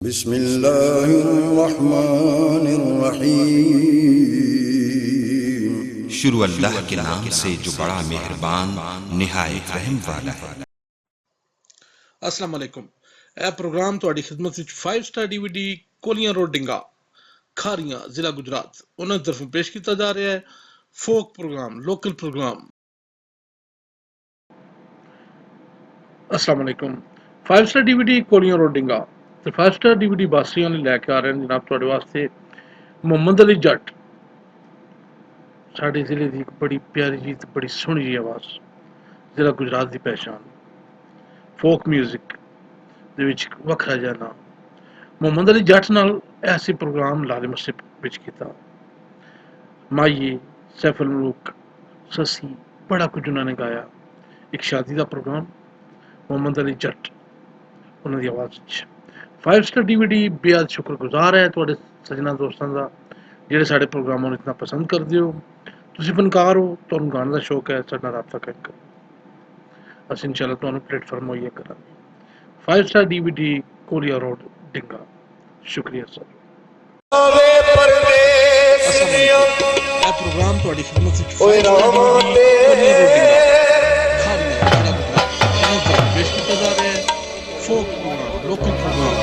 बिस्मिल्लाहिर्रहमानिर्रहीम। शुरू अल्लाह के नाम से जो बड़ा मेहरबान निहायत रहम वाला है। अस्सलाम वालेकुम। ਇਹ ਪ੍ਰੋਗਰਾਮ ਤੁਹਾਡੀ ਖidmat ਵਿੱਚ 5 ਸਟਾਰ DVD ਕੋਲੀਆਂ ਰੋਡ ਡਿੰਗਾ ਖਾਰੀਆਂ ਜ਼ਿਲ੍ਹਾ ਗੁਜਰਾਤ ਉਹਨਾਂ ਦੀ ਤਰਫੋਂ ਪੇਸ਼ ਕੀਤਾ ਜਾ ਰਿਹਾ ਹੈ ਫੋਕ ਪ੍ਰੋਗਰਾਮ ਲੋਕਲ ਪ੍ਰੋਗਰਾਮ। अस्सलाम वालेकुम। 5 ਸਟਾਰ DVD ਕੋਲੀਆਂ ਰੋਡ ਡਿੰਗਾ ਤੇ 5 ਸਟਾਰ DVD ਬਾਸੀਆਂ ਲਈ ਲੈ ਕੇ ਆ ਰਹੇ ਨੇ ਜਨਾਬ ਤੁਹਾਡੇ ਵਾਸਤੇ ਮੁਹੰਮਦ ਅਲੀ ਜੱਟ। ਸਾਡੇ ਜ਼ਿਲ੍ਹੇ ਦੀ ਇੱਕ ਬੜੀ ਪਿਆਰੀ ਜੀ ਤੇ ਬੜੀ ਸੋਹਣੀ ਜੀ ਆਵਾਜ਼, ਜ਼ਿਲ੍ਹਾ ਗੁਜਰਾਤ ਦੀ ਪਹਿਚਾਨ ਫੋਕ ਮਿਊਜ਼ਿਕ ਦੇ ਵਿੱਚ ਵੱਖਰਾ ਜਿਹਾ ਨਾਮ। ਮੁਹੰਮਦ ਅਲੀ ਜੱਟ ਨਾਲ ਐਸੇ ਪ੍ਰੋਗਰਾਮ ਲਾਲੇ ਮਸਜਿਦ ਵਿੱਚ ਕੀਤਾ। ਮਾਈਏ, ਸੈਫ ਅਲ ਮੁਲੂਕ, ਸੱਸੀ, ਬੜਾ ਕੁਝ ਉਹਨਾਂ ਨੇ ਗਾਇਆ। ਇੱਕ ਸ਼ਾਦੀ ਦਾ ਪ੍ਰੋਗਰਾਮ ਮੁਹੰਮਦ ਅਲੀ ਜੱਟ ਉਹਨਾਂ ਦੀ ਆਵਾਜ਼ ਵਿੱਚ। 5 ਸਟਾਰ DVD ਬੇहद ਸ਼ੁਕਰਗੁਜ਼ਾਰ ਹੈ ਤੁਹਾਡੇ ਸੱਜਣਾ ਦੋਸਤਾਂ ਦਾ ਜਿਹੜੇ ਸਾਡੇ ਪ੍ਰੋਗਰਾਮਾਂ ਨੂੰ ਇਤਨਾ ਪਸੰਦ ਕਰਦੇ ਹੋ। ਤੁਸੀਂ ਫਨਕਾਰ ਹੋ, ਤੁਹਾਨੂੰ ਗਾਣ ਦਾ ਸ਼ੌਕ ਹੈ, ਸਾਡੇ ਨਾਲ ਰਾਬਤਾ ਕਾਇਮ ਕਰੋ। ਅਸੀਂ ਇਨਸ਼ਾਅੱਲਾ ਤੁਹਾਨੂੰ ਪਲੇਟਫਾਰਮ ਮੁਹੱਈਆ ਕਰਾਂਗੇ। 5 ਸਟਾਰ DVD ਕੋਲੀਆ ਰੋਡ ਡਿੰਗਾ। शुक्रिया सर। ਇਹ ਪ੍ਰੋਗਰਾਮ ਤੁਹਾਡੀ ਖidmat ਵਿੱਚ ਪੇਸ਼ ਕੀਤਾ ਜਾ ਰਿਹਾ ਹੈ ਫੋਕ ਪ੍ਰੋਗਰਾਮ ਲੋਕਲ ਪ੍ਰੋਗਰਾਮ।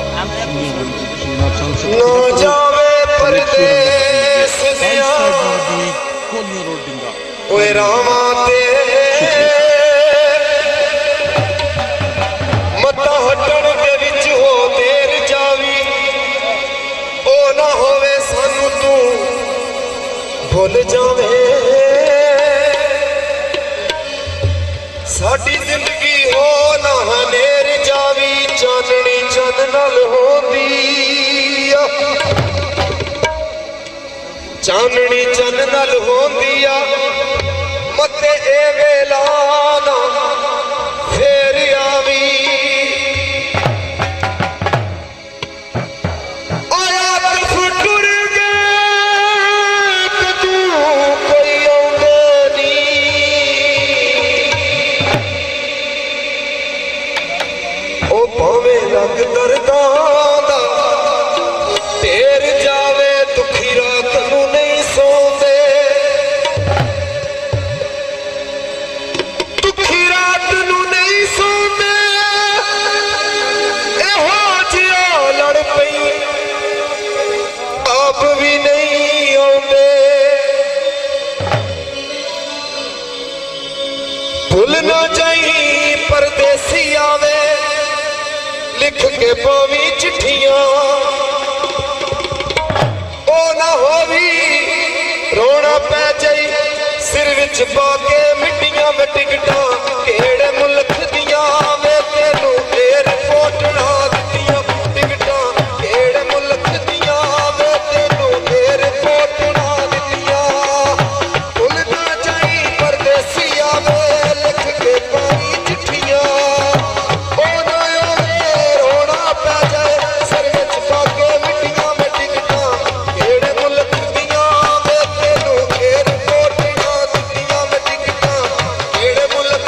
ਕੋਲੀਆ ਰੋਡ ਡਿੰਗਾ। ਓਏ ਰਾਵਾਂ ਤੇ ਮੱਤਾ ਹਟਣ ਦੇ ਵਿੱਚ ਹੋ ਦੇਰ ਜਾਵੀ, ਉਹ ਨਾ ਹੋਵੇ ਸਾਨੂੰ ਤੂੰ ਭੁੱਲ ਜਾਵੇ। ਸਾਡੀ ਜ਼ਿੰਦਗੀ ਹੋ ਨਾ ਹਨੇਰ ਜਾਵੀ, ਚਾਨਣੀ ਚੰਨ ਨਾਲ ਹੁੰਦੀ ਆ, ਚਾਨਣੀ ਚੰਨ ਨਾਲ ਹੁੰਦੀ ਆ। ਮੱਤੇ ਇਹ ਵੇਲਾ ਨਾ ਫੇਰ ਆਵੀ। भूल ना जाई परदेसी आवे लिख के पावी चिट्ठियां, ओ ना होवी रोना पै जाई सिर विच पाके मिट्टियां में टिकटां। केड़े मुल्क दियां वे तेनू एयरपोर्ट ना दित्तियां टिकटां, केड़े मुल्क दियां वे तेनू एयरपोर्ट ना दित्तियां। भूल ना जाई परदेसी आवे लिख के पावी चिट्ठियां, ओ ना होवे रोना पै जाए सिर विच पाके मिट्टियां में टिकटां। केड़े मुल्क दियां वे तेनू एयरपोर्ट ना दित्तियां में टिकटां, केड़े मुल्क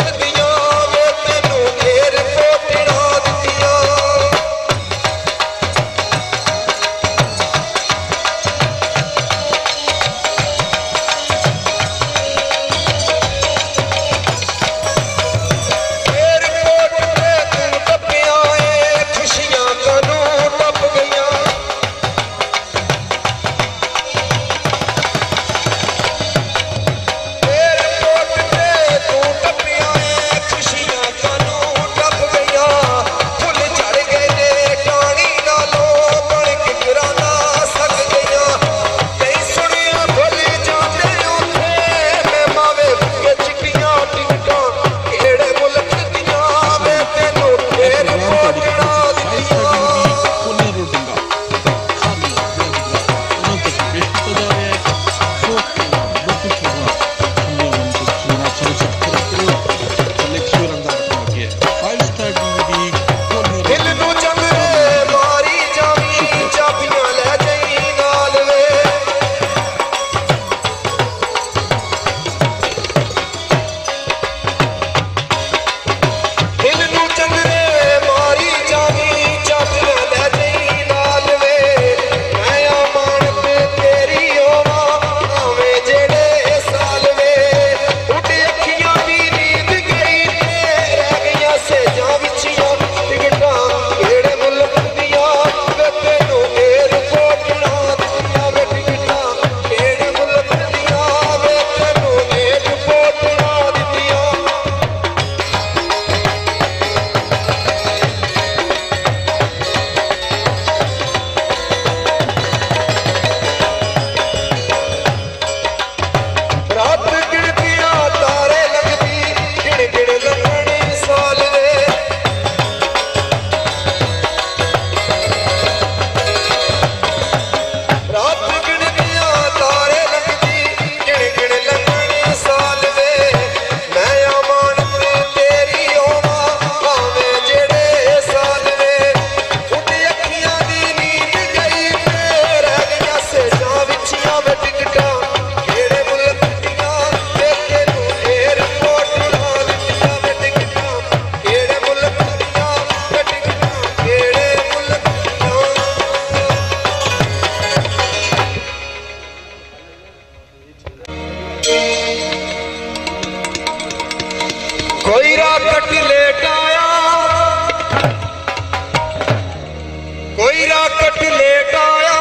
कट लेट आया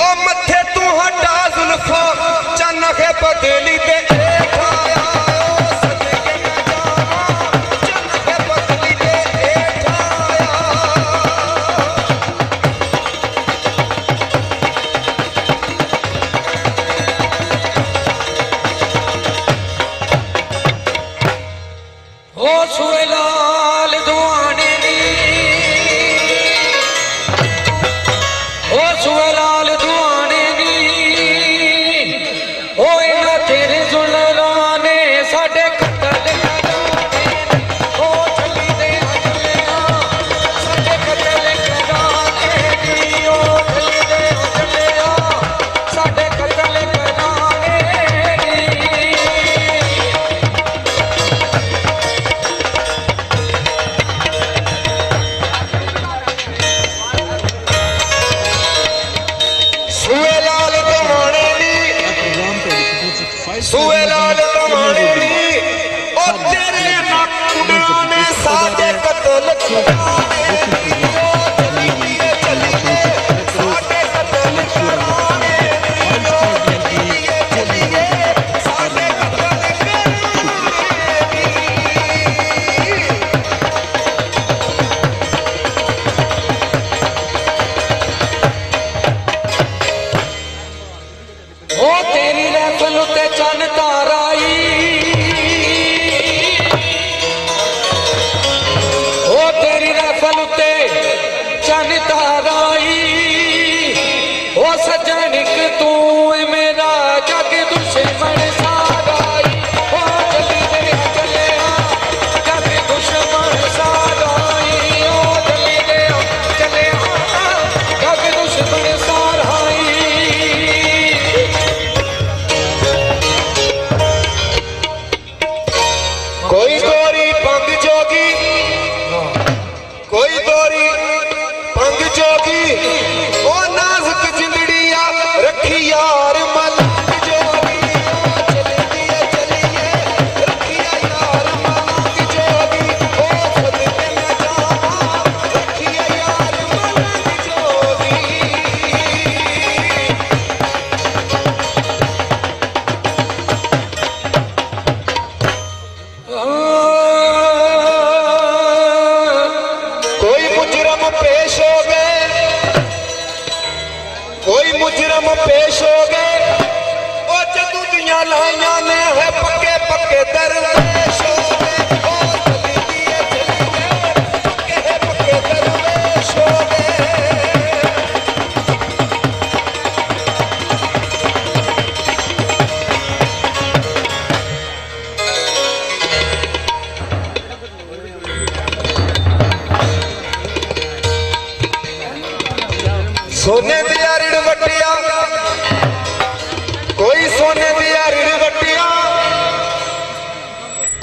ओ मथे तू हटा जुल्फा चनखे बदली ते एक आया सदके मैं जावा चनखे बदली ते एक आया ओ सुए लाल दुआने दी ओ सुए लाल दुआने दी ओ इना तेरे जुलराने साडे कतल कराने ओ चली दे चलिया साडे कतल कराने दी ओ चली दे चलिया साडे कतल कराने दी सुए लाल दवाने दी सुए लाल दवाने दी ओ तेरे नकुड़ियों ने साडे कतल कराने दी ओ चलिए चलिए साडे कतल कराने दी ओ चलिए चलिए साडे कतल कराने दी ओ तेरी रैफल उते चन ताराई ओ तेरी रैफल उते चन ताराई ओ सजनिक तू मेरा जग दुश्मन साराई ओ चली दे चलिया जग दुश्मन साराई ओ चली दे चलिया जग दुश्मन साराई कोई गोरी पंग जोगी कोई गोरी पंग जोगी ओ नाजुक जिंदड़िया रखी यार मलंग जोगी चलिए चलिए रखिया यार मलंग जोगी ओ सदके मैं जावा रखिया यार मलंग जोगी कोई मुजरम पेश हो गए कोई मुजरम पेश हो गए ओ जदू दियां लाइयां ने है पक्के पक्के दरवेश हो गए ओ चलिए चलिए पक्के दरवेश हो गए सोने दिया रिड़ वटिया कोई सोने दिया रिड़ वटिया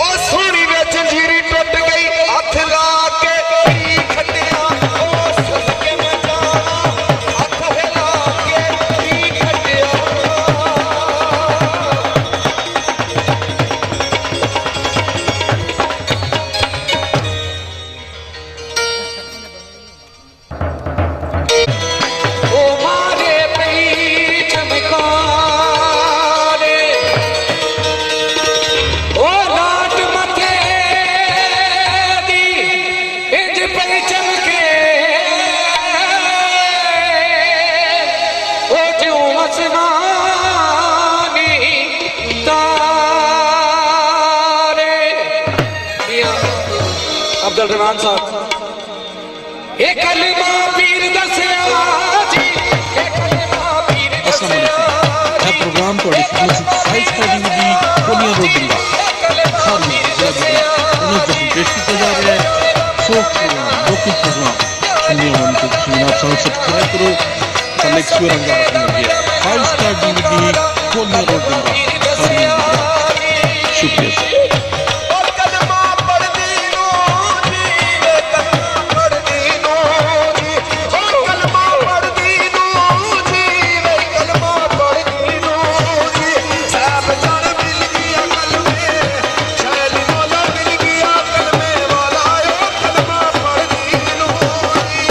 ओ सोनी में जंजीरी टूट गई हथ ला के की खटिया ओ सदके मैं जावा हथ हिला के की खटिया ओ मारे पई चमकारे ओ लाट मथे दी इंज पई चमके ओ जो मसनानी तारे मियां अब्दुल रहमान साहब ये कलमा पीर दसिया जी ये कलमा पीर दसिया ਇਹ ਪ੍ਰੋਗਰਾਮ ਤੁਹਾਡੀ ਖਿਦਮਤ ਵਿੱਚ ਸਾਈਜ਼ ਸਟੱਡੀ ਦੀ ਕੋਨੀਆ ਰੋਡਿੰਗਾ ਖਾਰਮੀ ਉਹਨਾਂ ਦਾ ਪੇਸ਼ ਕੀਤਾ ਜਾ ਰਿਹਾ ਹੈ ਫੋਕ ਪ੍ਰੋਗਰਾਮ ਲੋਕਲ ਪ੍ਰੋਗਰਾਮ ਸੁਣਨੇ ਵਾਲੇ ਨੂੰ ਤੁਸੀਂ ਨਾ ਸਬਸਕ੍ਰਾਈਬ ਕਰੋ ਕੱਲ ਇੱਕ ਸਵੇਰ ਰੰਗਾ ਰੱਖਣ ਲੱਗਿਆ ਸਾਈਜ਼ ਸਟੱਡੀ ਦੀ ਕੋਨੀਆ ਰੋਡਿੰਗਾ ਖਾਰਮੀ ਸ਼ੁਕਰੀਆ ओ कलमा पढ़दी नो जी वे कलमा पढ़दी नो जी ओ कलमा पढ़दी नो जी वे कलमा पढ़दी नो जी साहब जान मिल गया कलमे शैल मौला मिल गया कलमे वाला ओ कलमा पढ़दी नो जी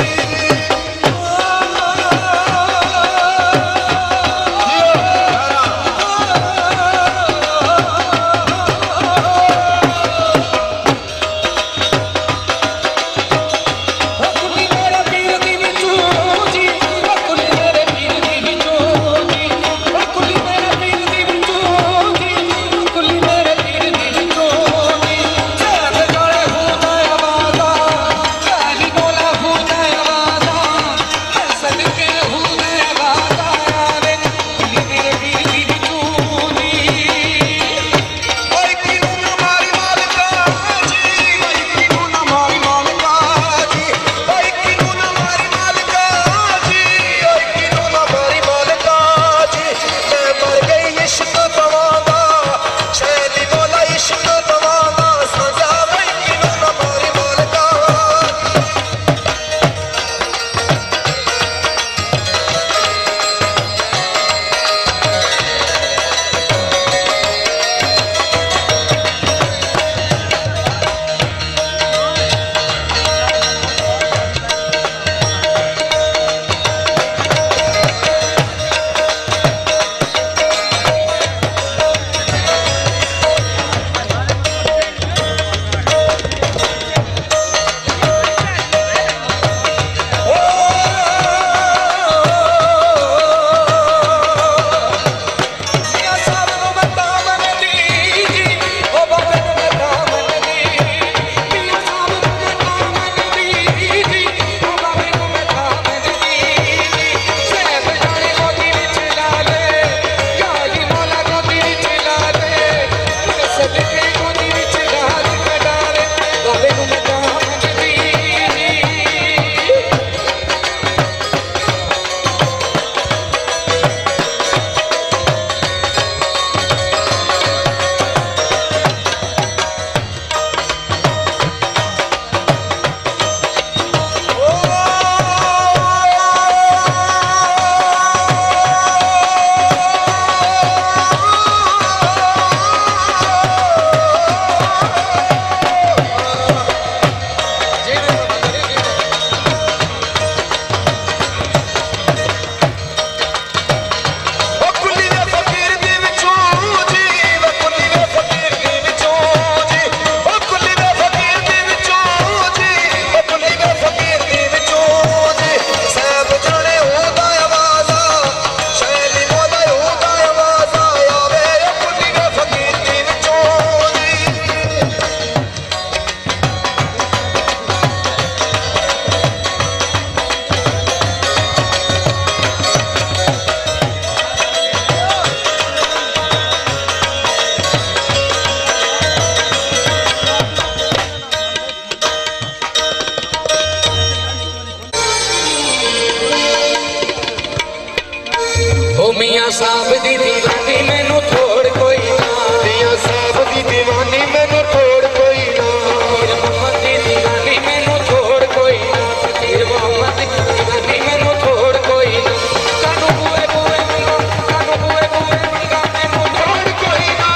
ਮੀਆਂ ਸਾਹਿਬ ਦੀ ਦੀਵਾਨੀ ਮੈਨੂੰ ਥੋੜ ਕੋਈ ਨਾ ਮੀਆਂ ਸਾਹਿਬ ਦੀ ਦੀਵਾਨੀ ਮੈਨੂੰ ਥੋੜ ਕੋਈ ਨਾ ਫਕੀਰ ਮੁਹੰਮਦ ਦੀ ਦੀਵਾਨੀ ਮੈਨੂੰ ਥੋੜ ਕੋਈ ਨਾ ਫਕੀਰ ਮੁਹੰਮਦ ਦੀ ਦੀਵਾਨੀ ਮੈਨੂੰ ਥੋੜ ਕੋਈ ਨਾ ਕਾਨੂੰ ਬੂਏ ਬੂਏ ਮੰਗਾ ਕਾਨੂੰ ਬੂਏ ਬੂਏ ਮੰਗਾ ਮੈਨੂੰ ਥੋੜ ਕੋਈ ਨਾ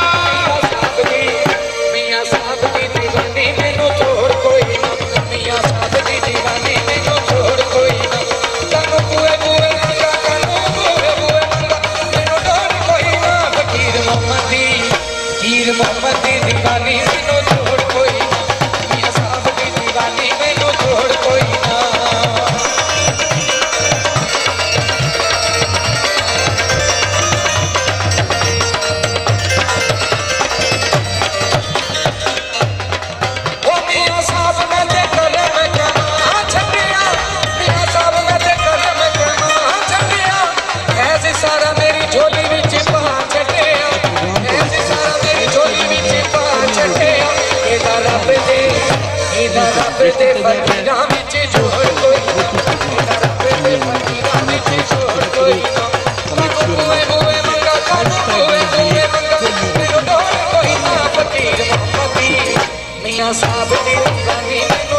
ਮੀਆਂ ਸਾਹਿਬ ਦੀ ਦੀਵਾਨੀ ਮੈਨੂੰ ਥੋੜ ਕੋਈ ਨਾ ਮੀਆਂ ਸਾਹਿਬ ਦੀ ਦੀਵਾਨੀ ਮੈਨੂੰ ਥੋੜ ਕੋਈ ਨਾ ਕਾਨੂੰ ਬੂਏ ਬੂਏ ਮੰਗਾ ਕਾਨੂੰ ਬੂਏ ਬੂਏ ਮੰਗਾ ਮੈਨੂੰ ਥੋੜ ਕੋਈ ਨਾ ਫਕੀਰ ਮੁਹੰਮਦ ਦੀ ਦੀਵਾਨੀ ਮੈਨੂੰ ਥੋੜ ਕੋਈ ਨਾ ਮੀਆਂ ਸਾਹਿਬ ਦੀ ਦੀਵਾਨੀ ਮੈਨੂੰ ਥੋੜ ਕੋਈ ਨਾ ਉਹ ਮੀਆਂ ਸਾਹਿਬ ਨੇ ਤੇ ਕਲਮ ਕਮਾ ਛੱਡਿਆ ਮੀਆਂ ਸਾਹਿਬ ਨੇ ਤੇ ਕਲਮ ਕਮਾ ਛੱਡਿਆ ਐਸੀ ਸਾਰਾ ਮੇਰੀ ਝੋਲੀ ਵਿੱਚ ਪਾ ਛੱਡਿਆ ਐਸੀ ਸਾਰਾ ਮੇਰੀ ਝੋਲੀ ਵਿੱਚ ਪਾ ਛੱਡਿਆ ਇਹਦਾ ਰੱਬ ਦੇ ਫਕੀਰਾਂ ਵਿੱਚ ਜੋੜ ਕੋਈ ਨਾ ਇਹਦਾ ਰੱਬ ਦੇ ਫਕੀਰਾਂ ਵਿੱਚ ਜੋੜ ਕੋਈ ਨਾ ਕਾਨੂੰ ਬੂਏ ਬੂਏ ਮੰਗਾ ਕਾਨੂੰ ਬੂਏ ਬੂਏ ਮੰਗਾ ਮੈਨੂੰ ਡੋਰ ਕੋਈ ਨਾ ਫਕੀਰ ਮੁਹੰਮਦ ਦੀ ਮੀਆਂ ਸਾਹਿਬ ਦੀ ਦੀਵਾਨੀ ਮੈਨੂੰ